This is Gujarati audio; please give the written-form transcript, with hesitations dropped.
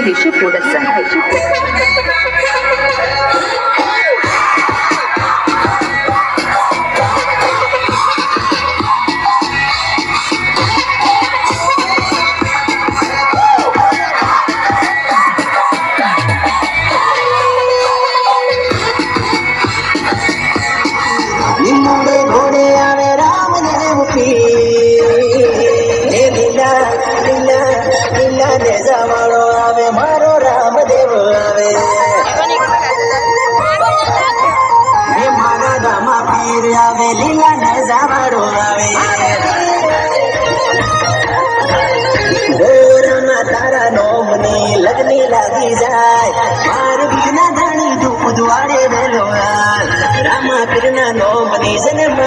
વિશે પ્રોડક્શન થાય છે. મારો રામદેવ આવે મારા રામા પીર આવે લીલા ને જાવાડો આવે ગોરમાં તારા નોમની લગની લાગી જાય માર બીના ધાણી ધૂપ દ્વાડે વેલો રામા પીરના નોમની જન્મ